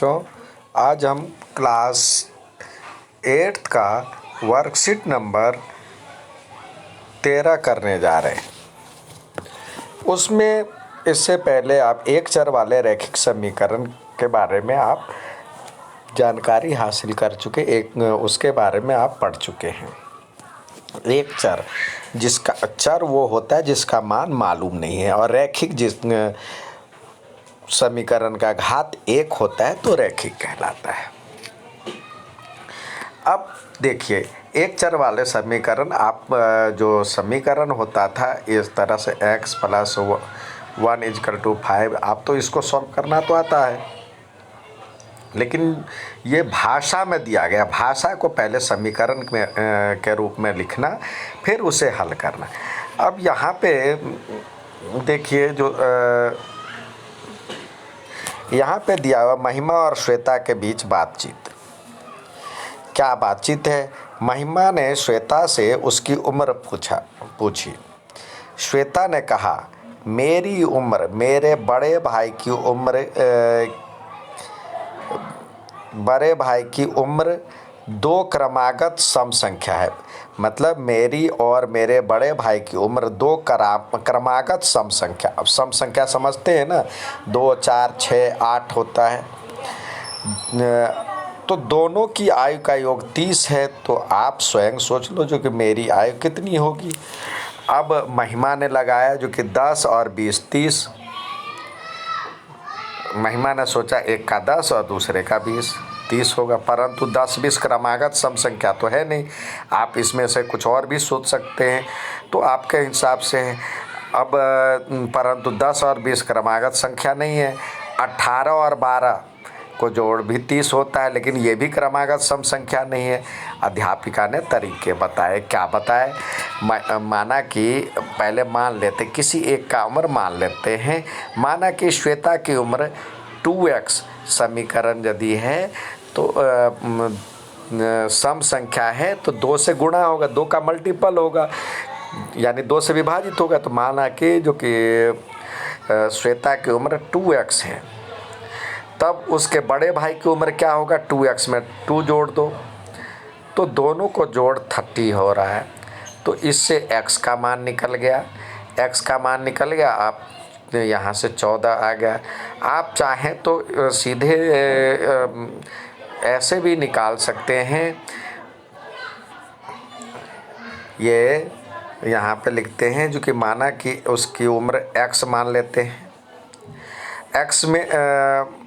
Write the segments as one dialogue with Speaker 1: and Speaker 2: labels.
Speaker 1: बच्चों, आज हम क्लास 8th का वर्कशीट नंबर 13 करने जा रहे हैं। उसमें इससे पहले आप एक चर वाले रैखिक समीकरण के बारे में आप जानकारी हासिल कर चुके, उसके बारे में आप पढ़ चुके हैं। एक चर जिसका चर वो होता है जिसका मान मालूम नहीं है, और रैखिक जिस समीकरण का घात 1 होता है तो रैखिक कहलाता है। अब देखिए, एक चर वाले समीकरण आप जो समीकरण होता था इस तरह से x + 1 = 5, आप तो इसको सॉल्व करना तो आता है, लेकिन ये भाषा में दिया गया, भाषा को पहले समीकरण में के रूप में लिखना, फिर उसे हल करना। अब यहाँ पे देखिए, जो यहाँ पे दिया हुआ महिमा और श्वेता के बीच बातचीत। क्या बातचीत है? महिमा ने श्वेता से उसकी उम्र पूछी। श्वेता ने कहा, मेरी उम्र मेरे बड़े भाई की उम्र 2 क्रमागत सम संख्या है। मतलब मेरी और मेरे बड़े भाई की उम्र 2 क्रमागत सम संख्या। अब सम संख्या समझते हैं ना, 2, 4, 6, 8 होता है। तो दोनों की आयु का योग 30 है। तो आप स्वयं सोच लो जो कि मेरी आयु कितनी होगी। अब महिमा ने लगाया जो कि 10 और 20 30। महिमा ने सोचा एक का 10 और दूसरे का 20 30 होगा, परंतु 10-20 क्रमागत सम संख्या तो है नहीं। आप इसमें से कुछ और भी सोच सकते हैं, तो आपके हिसाब से है। अब परंतु 10 और 20 क्रमागत संख्या नहीं है। 18 और 12 को जोड़ भी 30 होता है, लेकिन ये भी क्रमागत सम संख्या नहीं है। अध्यापिका ने तरीके बताए। क्या बताए? माना कि पहले मान लेते, किसी एक का उम्र मान लेते हैं। माना कि श्वेता की उम्र 2x, समीकरण यदि है तो सम संख्या है तो 2 से गुणा होगा, 2 का मल्टीपल होगा, यानी 2 से विभाजित होगा। तो माना कि जो कि श्वेता की उम्र 2x है, तब उसके बड़े भाई की उम्र क्या होगा? 2x में 2 जोड़ दो, तो दोनों को जोड़ 30 हो रहा है। तो इससे x का मान निकल गया। x का मान निकल गया, आप यहाँ से 14 आ गया। आप चाहें तो सीधे ऐसे भी निकाल सकते हैं। ये यहाँ पे लिखते हैं जो कि माना कि उसकी उम्र x मान लेते हैं। x में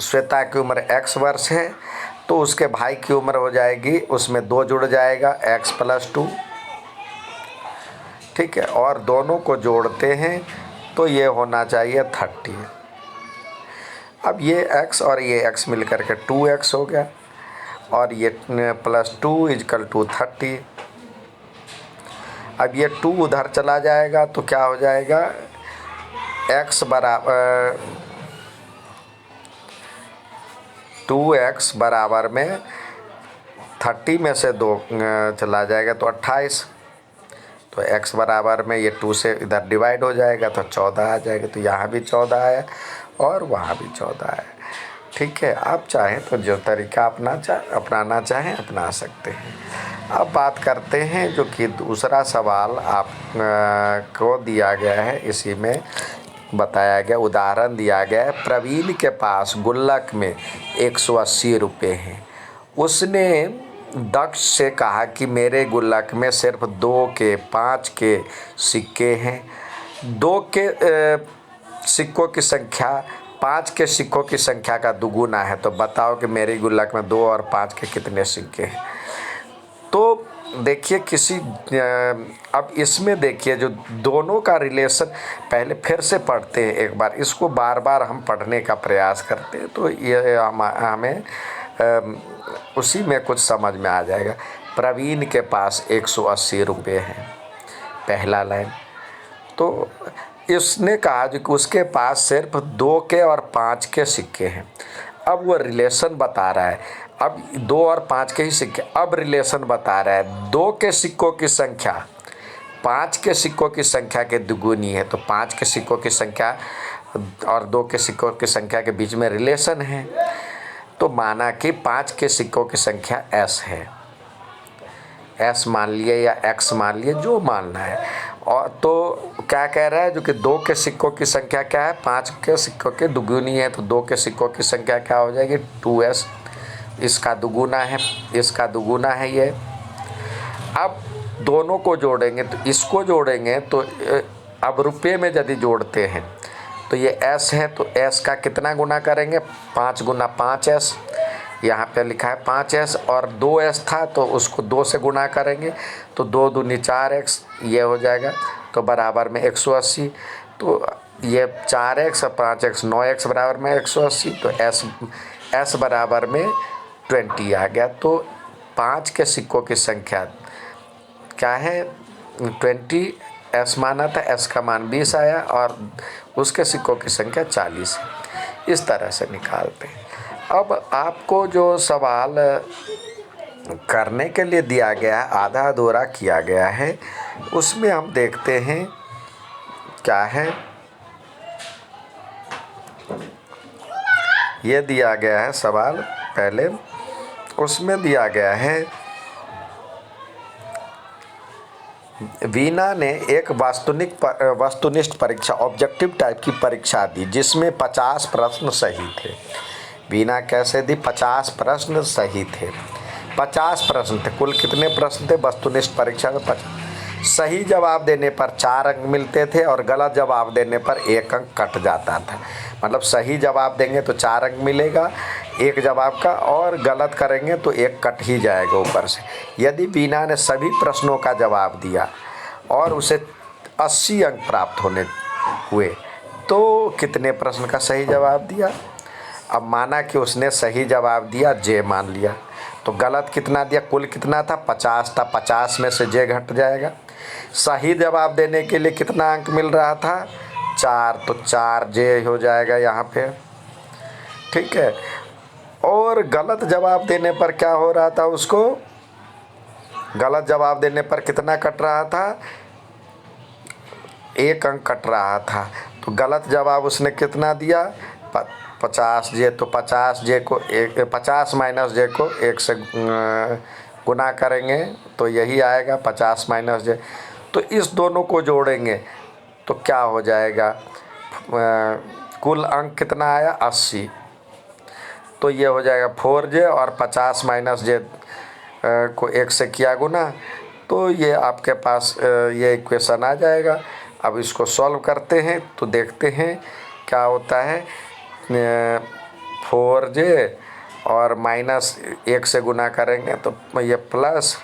Speaker 1: श्वेता की उम्र x वर्ष है, तो उसके भाई की उम्र हो जाएगी, उसमें 2 जुड़ जाएगा, x + 2। ठीक है, और दोनों को जोड़ते हैं तो ये होना चाहिए 30। अब ये x और ये x मिलकर के 2x हो गया, और ये +2 = 30। अब ये 2 उधर चला जाएगा तो क्या हो जाएगा? x बराबर 2x बराबर में 30 में से 2 चला जाएगा तो 28। तो x बराबर में ये 2 से इधर डिवाइड हो जाएगा तो 14 आ जाएगा। तो यहाँ भी 14 आया और वहाँ भी 14 आया। ठीक है, आप चाहें तो जो तरीका अपनाना चाहें अपना सकते हैं। अब बात करते हैं जो कि दूसरा सवाल आप को दिया गया है। इसी में बताया गया, उदाहरण दिया गया है। प्रवीण के पास गुल्लक में 180 रुपये हैं। उसने दक्ष से कहा कि मेरे गुल्लक में सिर्फ 2 के 5 के सिक्के हैं। 2 के सिक्कों की संख्या 5 के सिक्कों की संख्या का दुगुना है। तो बताओ कि मेरे गुल्लक में 2 और 5 के कितने सिक्के हैं। तो देखिए, अब इसमें देखिए जो दोनों का रिलेशन, पहले फिर से पढ़ते हैं एक बार, इसको बार बार हम पढ़ने का प्रयास करते हैं तो ये हमें उसी में कुछ समझ में आ जाएगा। प्रवीण के पास 180 रुपये हैं, पहला लाइन। तो इसने कहा कि उसके पास सिर्फ 2 के और 5 के सिक्के हैं। अब वो रिलेशन बता रहा है। अब 2 और 5 के ही सिक्के, अब रिलेशन बता रहा है 2 के सिक्कों की संख्या 5 के सिक्कों की संख्या के दुगुनी है। तो 5 के सिक्कों की संख्या और 2 के सिक्कों की संख्या के बीच में रिलेशन है। तो माना कि 5 के सिक्कों की संख्या s है, s मान लिए या x मान लिए, जो मानना है। और तो क्या कह रहा है, जो कि 2 के सिक्कों की संख्या क्या है, 5 के सिक्कों के दुगुनी है, तो 2 के सिक्कों की संख्या क्या हो जाएगी, 2s। इसका दुगुना है, इसका दुगुना है ये। अब दोनों को जोड़ेंगे, तो इसको जोड़ेंगे तो अब रुपये में यदि जोड़ते हैं तो ये s है, तो s का कितना गुना करेंगे, 5 गुना 5s। यहाँ पे लिखा है 5s और 2s था तो उसको 2 से गुना करेंगे तो 2 दूनी 4x, ये हो जाएगा, तो बराबर में 180। तो ये 4x और 5x 9x बराबर में 180, तो s बराबर में 20 आ गया। तो 5 के सिक्कों की संख्या क्या है, 20, s माना था, s का मान 20 आया और उसके सिक्कों की संख्या 40 है। इस तरह से निकालते हैं। अब आपको जो सवाल करने के लिए दिया गया है, आधा अधूरा किया गया है, उसमें हम देखते हैं क्या है। ये दिया गया है सवाल, पहले उसमें दिया गया है, वीना ने एक वस्तुनिष्ठ परीक्षा, ऑब्जेक्टिव टाइप की परीक्षा दी जिसमें 50 प्रश्न सही थे। वीना कैसे दी, 50 प्रश्न सही थे, 50 प्रश्न थे। कुल कितने प्रश्न थे वस्तुनिष्ठ परीक्षा में, 50। सही जवाब देने पर 4 अंक मिलते थे और गलत जवाब देने पर 1 अंक कट जाता था। मतलब सही जवाब देंगे तो 4 अंक मिलेगा एक जवाब का, और गलत करेंगे तो 1 कट ही जाएगा ऊपर से। यदि वीना ने सभी प्रश्नों का जवाब दिया और उसे 80 अंक प्राप्त होने हुए, तो कितने प्रश्न का सही जवाब दिया। अब माना कि उसने सही जवाब दिया, जे मान लिया, तो गलत कितना दिया, कुल कितना था, 50 था, 50 में से जे घट जाएगा। सही जवाब देने के लिए कितना अंक मिल रहा था, 4, तो 4 जे हो जाएगा यहाँ पे, ठीक है। और गलत जवाब देने पर क्या हो रहा था, उसको गलत जवाब देने पर कितना कट रहा था, 1 अंक कट रहा था। तो गलत जवाब उसने कितना दिया, 50 जे, तो 50 जे को 50 माइनस जे को 1 से गुना करेंगे तो यही आएगा 50 माइनस जे। तो इस दोनों को जोड़ेंगे तो क्या हो जाएगा, कुल अंक कितना आया, 80। तो ये हो जाएगा 4J और 50 माइनस जे को 1 से किया गुना, तो ये आपके पास ये इक्वेशन आ जाएगा। अब इसको सॉल्व करते हैं तो देखते हैं क्या होता है, 4J और माइनस 1 से गुना करेंगे तो ये प्लस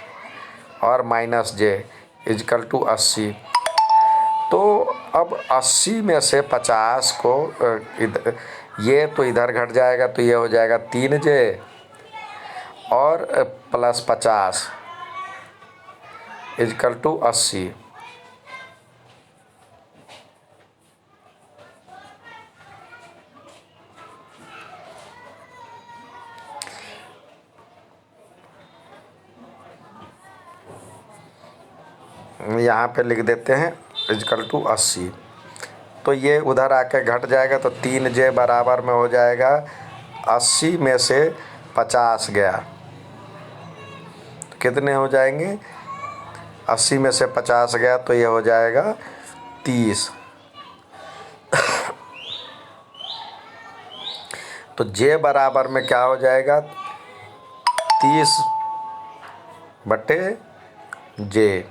Speaker 1: और माइनस जे इजकल टू 80। तो अब 80 में से 50 को ये तो इधर घट जाएगा, तो ये हो जाएगा 3J और प्लस 50 इजकल टू 80। यहाँ पे लिख देते हैं इजकल टू 80। तो ये उधर आके घट जाएगा, तो 3J बराबर में हो जाएगा 80 में से 50 गया तो कितने हो जाएंगे, 80 में से 50 गया तो ये हो जाएगा 30। तो J बराबर में क्या हो जाएगा, 30/J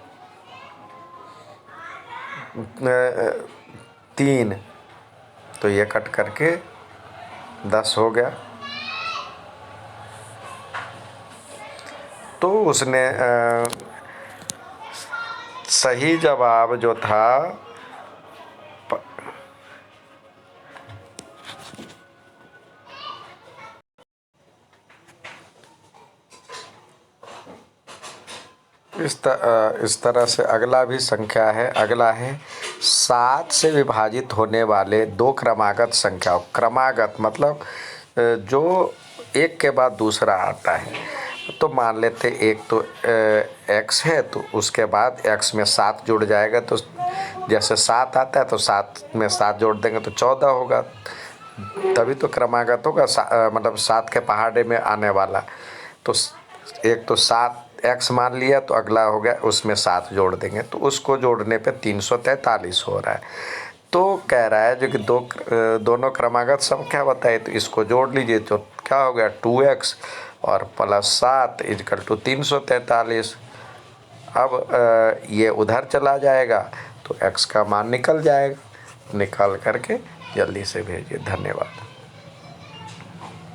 Speaker 1: 3, तो ये कट करके 10 हो गया। तो उसने सही जवाब जो था इस तरह से अगला भी संख्या है। अगला है 7 से विभाजित होने वाले 2 क्रमागत संख्याओं। क्रमागत मतलब जो एक के बाद दूसरा आता है। तो मान लेते एक तो x है, तो उसके बाद x में 7 जुड़ जाएगा, तो जैसे 7 आता है तो 7 में 7 जोड़ देंगे तो 14 होगा। तभी तो क्रमागतों का मतलब 7 के पहाड़े में आने वाला। तो एक तो 7 x मान लिया, तो अगला हो गया उसमें 7 जोड़ देंगे, तो उसको जोड़ने पे 343 हो रहा है। तो कह रहा है जो कि दोनों क्रमागत संख्या बताए, तो इसको जोड़ लीजिए तो क्या हो गया 2x और प्लस 7 इजकल टू 343। अब ये उधर चला जाएगा तो x का मान निकल जाएगा, निकाल करके जल्दी से भेजिए। धन्यवाद।